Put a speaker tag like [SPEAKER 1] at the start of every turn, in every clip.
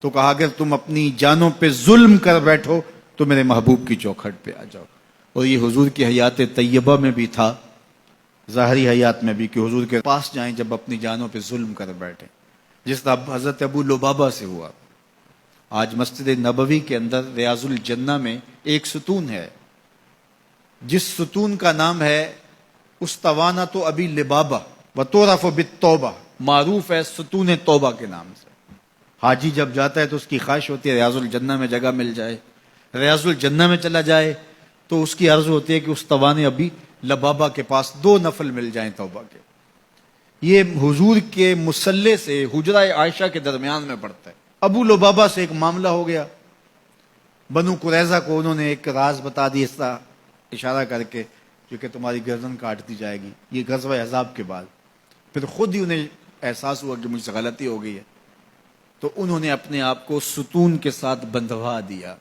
[SPEAKER 1] تو کہا اگر تم اپنی جانوں پہ ظلم کر بیٹھو تو میرے محبوب کی چوکھٹ پہ آ جاؤ. اور یہ حضور کی حیات طیبہ میں بھی تھا، ظاہری حیات میں بھی، کہ حضور کے پاس جائیں جب اپنی جانوں پہ ظلم کر بیٹھے، جس طرح حضرت ابو لبابہ سے ہوا. آج مسجد نبوی کے اندر ریاض الجنہ میں ایک ستون ہے، جس ستون کا نام ہے استوانۃ ابی لبابہ وتعرف بالتوبہ، معروف ہے ستون توبہ کے نام سے. حاجی جب جاتا ہے تو اس کی خواہش ہوتی ہے ریاض الجنہ میں جگہ مل جائے. ریاض الجنہ میں چلا جائے تو اس کی عرض ہوتی ہے کہ استوان ابی لبابہ کے پاس 2 نفل مل جائیں توبہ کے. یہ حضور کے مصلی سے حجرہ عائشہ کے درمیان میں پڑتا ہے. ابو لبابہ سے ایک معاملہ ہو گیا، بنو قریظہ کو انہوں نے ایک راز بتا دی، اس طرح اشارہ کر کے کہ تمہاری گردن کاٹ دی جائے گی. یہ غزوہ احزاب کے بعد پھر خود ہی انہیں احساس ہوا کہ مجھ سے غلطی ہو گئی ہے، تو انہوں نے اپنے آپ کو ستون کے ساتھ بندھوا دیا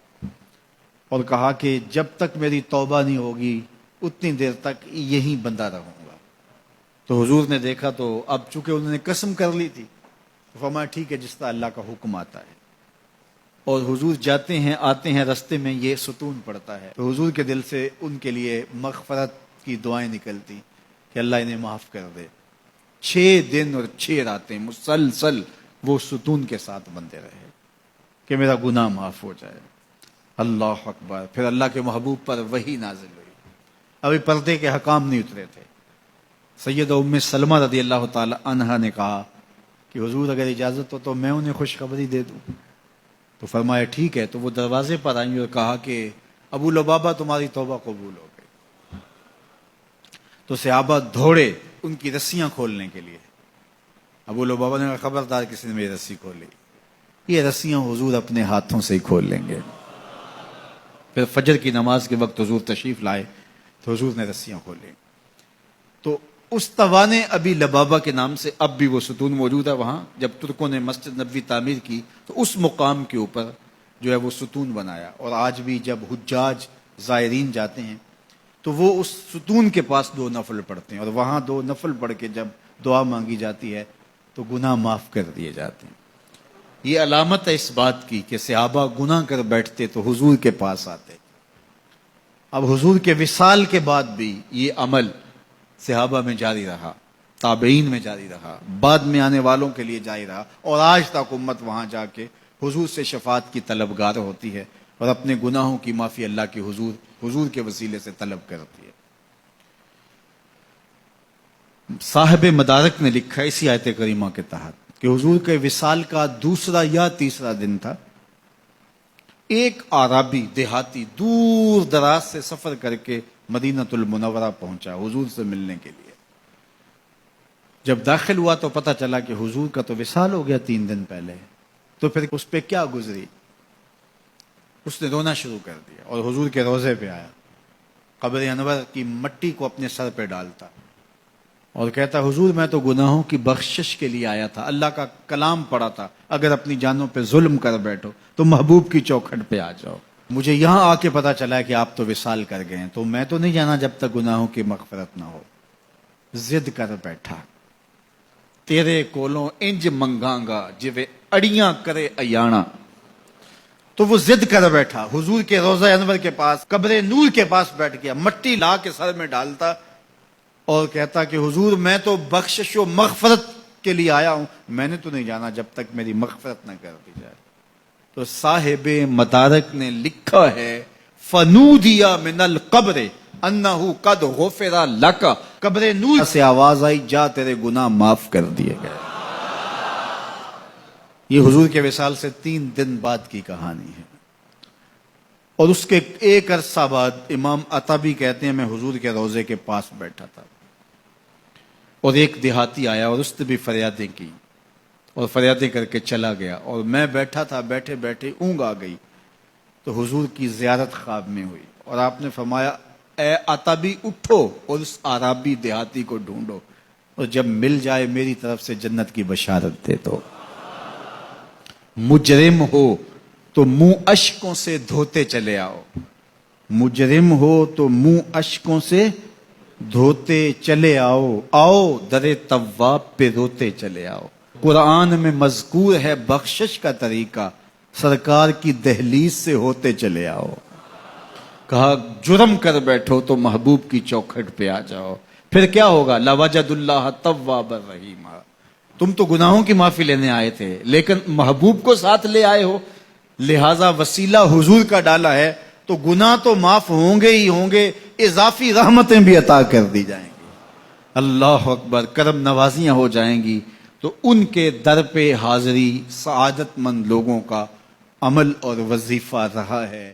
[SPEAKER 1] اور کہا کہ جب تک میری توبہ نہیں ہوگی اتنی دیر تک یہیں بندھا رہوں گا. تو حضور نے دیکھا تو اب چونکہ انہوں نے قسم کر لی تھی، فرمایا ٹھیک ہے جس طرح اللہ کا حکم آتا ہے. اور حضور جاتے ہیں آتے ہیں، رستے میں یہ ستون پڑتا ہے تو حضور کے دل سے ان کے لیے مغفرت کی دعائیں نکلتی کہ اللہ انہیں معاف کر دے. 6 دن اور 6 راتیں مسلسل وہ ستون کے ساتھ بندے رہے کہ میرا گناہ معاف ہو جائے. اللہ اکبر. پھر اللہ کے محبوب پر وحی نازل ہوئی، ابھی پردے کے حکام نہیں اترے تھے. سیدہ ام سلمہ رضی اللہ تعالی عنہا نے کہا کہ حضور اگر اجازت ہو تو میں انہیں خوشخبری دے دوں. تو فرمایا ٹھیک ہے. تو وہ دروازے پر آئیں اور کہا کہ ابو لبابہ تمہاری توبہ قبول ہو گئی. تو صحابہ دوڑے ان کی رسیاں کھولنے کے لیے. ابو لبابہ نے کہا خبردار کسی نے میری رسی کھولی، یہ رسیاں حضور اپنے ہاتھوں سے ہی کھول لیں گے. پھر فجر کی نماز کے وقت حضور تشریف لائے تو حضور نے رسیاں کھولیں. تو استوان ابی لبابہ کے نام سے اب بھی وہ ستون موجود ہے وہاں. جب ترکوں نے مسجد نبوی تعمیر کی تو اس مقام کے اوپر جو ہے وہ ستون بنایا، اور آج بھی جب حجاج زائرین جاتے ہیں تو وہ اس ستون کے پاس 2 نفل پڑھتے ہیں، اور وہاں 2 نفل پڑھ کے جب دعا مانگی جاتی ہے تو گناہ معاف کر دیے جاتے ہیں. یہ علامت ہے اس بات کی کہ صحابہ گناہ کر بیٹھتے تو حضور کے پاس آتے. اب حضور کے وصال کے بعد بھی یہ عمل صحابہ میں جاری رہا، تابعین میں جاری رہا، بعد میں آنے والوں کے لیے جاری رہا، اور آج تک امت وہاں جا کے حضور سے شفاعت کی طلبگار ہوتی ہے اور اپنے گناہوں کی معافی اللہ کے حضور کے وسیلے سے طلب کرتی ہے. صاحب مدارک نے لکھا اسی آیت کریمہ کے تحت کہ حضور کے وصال کا 2 یا 3 دن تھا. ایک عربی دیہاتی دور دراز سے سفر کر کے مدینۃ المنورہ پہنچا حضور سے ملنے کے لیے. جب داخل ہوا تو پتہ چلا کہ حضور کا تو وصال ہو گیا 3 دن پہلے. تو پھر اس پہ کیا گزری، اس نے رونا شروع کر دیا اور حضور کے روضے پہ آیا، قبر انور کی مٹی کو اپنے سر پہ ڈالتا اور کہتا حضور میں تو گناہوں کی بخشش کے لیے آیا تھا، اللہ کا کلام پڑھا تھا اگر اپنی جانوں پہ ظلم کر بیٹھو تو محبوب کی چوکھٹ پہ آ جاؤ. مجھے یہاں آ کے پتا چلا ہے کہ آپ تو وصال کر گئے ہیں، تو میں تو نہیں جانا جب تک گناہوں کی مغفرت نہ ہو. ضد کر بیٹھا تیرے کولوں انج منگاں گا جویں اڑیاں کرے ایانا. تو وہ ضد کر بیٹھا حضور کے روضہ انور کے پاس، قبر نور کے پاس بیٹھ گیا، مٹی لا کے سر میں ڈالتا اور کہتا کہ حضور میں تو بخشش و مغفرت کے لیے آیا ہوں، میں نے تو نہیں جانا جب تک میری مغفرت نہ کر دی جائے. تو صاحب مدارک نے لکھا ہے فنودیا من القبر انہ قد غفر لک، قبر نور سے آواز آئی جا تیرے گناہ معاف کر دیے گئے. یہ حضور کے وصال سے 3 دن بعد کی کہانی ہے. اور اس کے ایک عرصہ بعد امام عطبی کہتے ہیں میں حضور کے روضے کے پاس بیٹھا تھا اور ایک دیہاتی آیا اور اس نے بھی فریادیں کی اور فریادیں کر کے چلا گیا، اور میں بیٹھا تھا، بیٹھے بیٹھے اونگ آ گئی تو حضور کی زیارت خواب میں ہوئی اور آپ نے فرمایا اے عطبی اٹھو اور اس عربی دیہاتی کو ڈھونڈو اور جب مل جائے میری طرف سے جنت کی بشارت دے دو. مجرم ہو تو منہ اشکوں سے دھوتے چلے آؤ، مجرم ہو تو منہ اشکوں سے دھوتے چلے آؤ، آؤ در تواب پہ روتے چلے آؤ. قرآن میں مذکور ہے بخشش کا طریقہ، سرکار کی دہلیز سے ہوتے چلے آؤ. کہا جرم کر بیٹھو تو محبوب کی چوکھٹ پہ آ جاؤ. پھر کیا ہوگا؟ لَوَجَدُ اللَّهَ تَوَّابًا رَحِيمًا. تم تو گناہوں کی معافی لینے آئے تھے لیکن محبوب کو ساتھ لے آئے ہو، لہذا وسیلہ حضور کا ڈالا ہے تو گناہ تو معاف ہوں گے ہی ہوں گے، اضافی رحمتیں بھی عطا کر دی جائیں گی. اللہ اکبر. کرم نوازیاں ہو جائیں گی. تو ان کے در پہ حاضری سعادت مند لوگوں کا عمل اور وظیفہ رہا ہے.